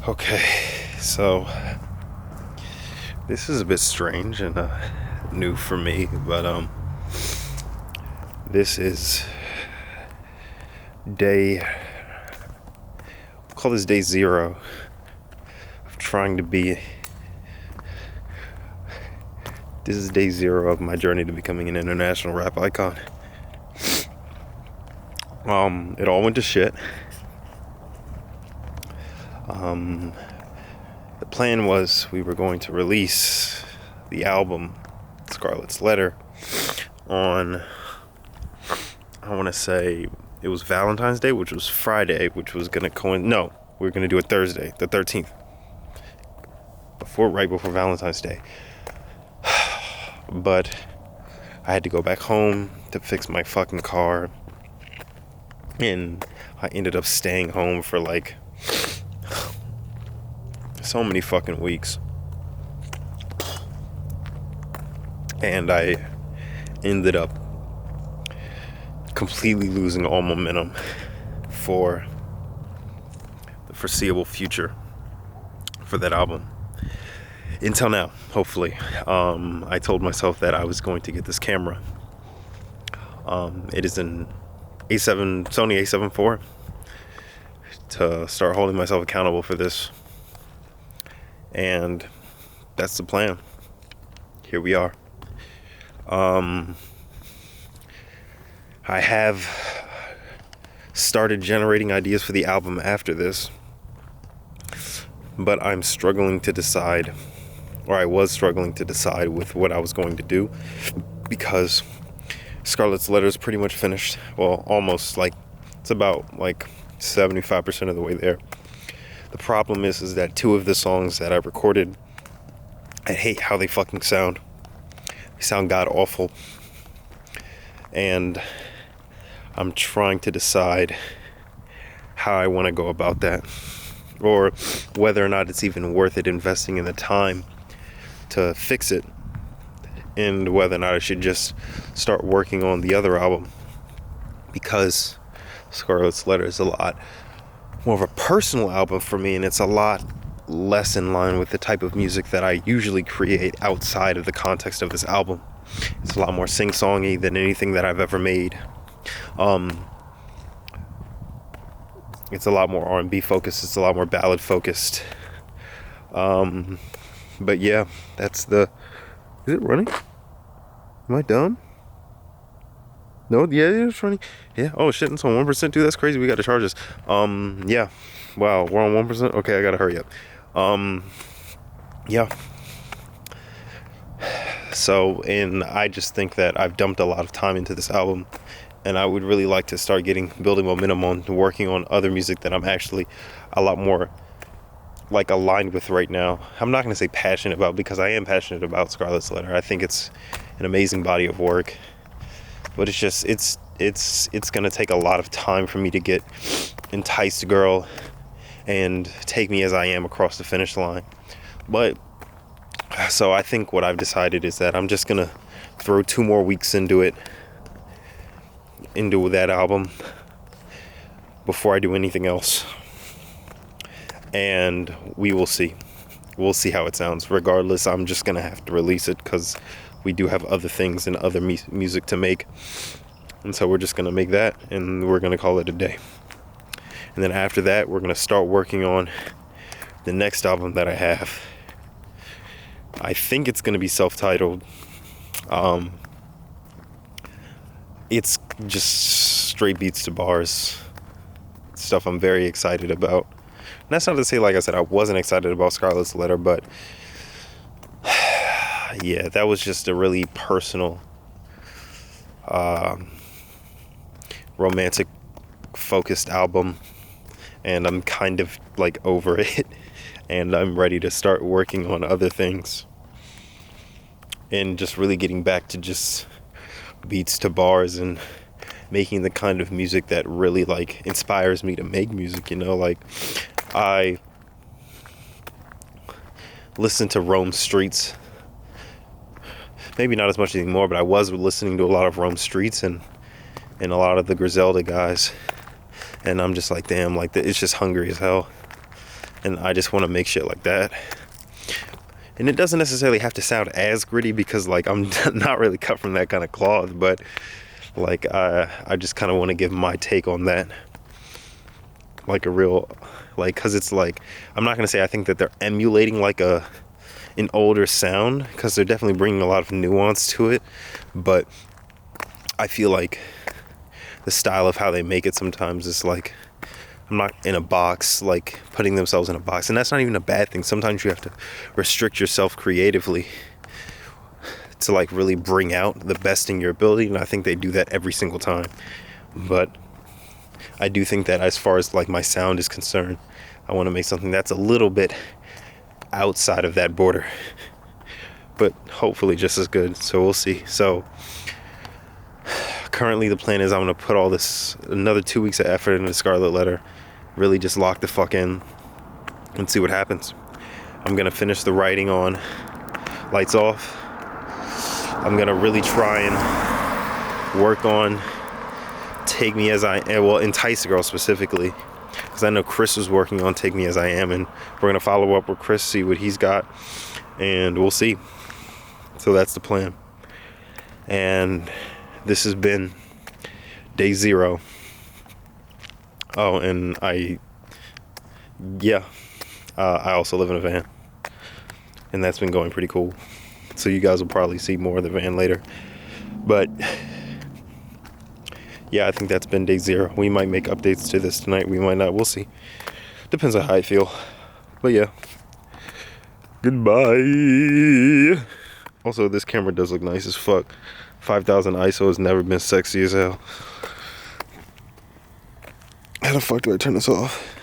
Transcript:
Okay, so this is a bit strange and new for me, but this is day. Call this day zero of trying to be. This is day zero of my journey to becoming an international rap icon. It all went to shit. The plan was we were going to release the album Scarlet's Letter on, I want to say it was Valentine's Day, which was Friday, which was going to we were going to do it Thursday, the 13th, right before Valentine's Day. But I had to go back home to fix my fucking car, and I ended up staying home for like so many fucking weeks, and I ended up completely losing all momentum for the foreseeable future for that album until now. Hopefully, I told myself that I was going to get this camera. It is an Sony A7 IV, to start holding myself accountable for this. And that's the plan. Here we are. I have started generating ideas for the album after this, but I'm struggling to decide, or I was struggling to decide with what I was going to do, because Scarlet's Letter is pretty much finished. Well, almost, like, it's about like 75% of the way there. The problem is that two of the songs that I recorded, I hate how they fucking sound. They sound god awful. And I'm trying to decide how I want to go about that, or whether or not it's even worth it investing in the time to fix it, and whether or not I should just start working on the other album, because Scarlet's Letter is a lot more of a personal album for me, and it's a lot less in line with the type of music that I usually create outside of the context of this album. It's a lot more sing-songy than anything that I've ever made. It's a lot more R&B focused. It's a lot more ballad focused. But yeah, that's the... Is it running? Am I dumb? No, yeah, it's running. Yeah, oh shit, it's on 1%, dude, that's crazy, we gotta charge this. Yeah, wow, we're on 1%, okay, I gotta hurry up. Yeah. So, and I just think that I've dumped a lot of time into this album, and I would really like to start building momentum on working on other music that I'm actually a lot more, like, aligned with right now. I'm not gonna say passionate about, because I am passionate about Scarlet's Letter. I think it's an amazing body of work. But it's just, it's gonna take a lot of time for me to get Enticed Girl and take me as I am across the finish line. But, so I think what I've decided is that I'm just gonna throw 2 more weeks into that album before I do anything else. And we will see. We'll see how it sounds. Regardless, I'm just gonna have to release it, because we do have other things and other music to make, and so we're just gonna make that, and we're gonna call it a day. And then after that, we're gonna start working on the next album that I have. I think it's gonna be self-titled. It's just straight beats to bars, stuff I'm very excited about. And that's not to say, like I said, I wasn't excited about Scarlet's Letter, but yeah, that was just a really personal, romantic focused album, and I'm kind of like over it, and I'm ready to start working on other things, and just really getting back to just beats to bars and making the kind of music that really, like, inspires me to make music, you know. Like, I listen to Rome Streets, maybe not as much anymore, but I was listening to a lot of Rome Streets and a lot of the Griselda guys, and I'm just like, damn, like, it's just hungry as hell. and I just want to make shit like that. And it doesn't necessarily have to sound as gritty because like I'm not really cut from that kind of cloth, but like I just kind of want to give my take on that, like a real, like, because it's like, I'm not gonna say I think that they're emulating like an older sound, because they're definitely bringing a lot of nuance to it, but I feel like the style of how they make it sometimes is like, I'm not in a box, like putting themselves in a box, and that's not even a bad thing. Sometimes you have to restrict yourself creatively to like really bring out the best in your ability, and I think they do that every single time. But I do think that as far as like my sound is concerned, I want to make something that's a little bit outside of that border, but hopefully just as good. So we'll see. So currently the plan is I'm going to put all this, another 2 weeks of effort into Scarlet Letter, really just lock the fuck in and see what happens. I'm going to finish the writing on Lights Off. I'm going to really try and work on Take Me As I Am, well, Entice a Girl specifically, because I know Chris was working on Take Me As I Am, and we're going to follow up with Chris, see what he's got, and we'll see. So that's the plan. And this has been day 0. Oh, and I also live in a van, and that's been going pretty cool. So you guys will probably see more of the van later. But yeah, I think that's been day 0. We might make updates to this tonight. We might not. We'll see. Depends on how I feel. But yeah. Goodbye. Also, this camera does look nice as fuck. 5000 ISO has never been sexy as hell. How the fuck do I turn this off?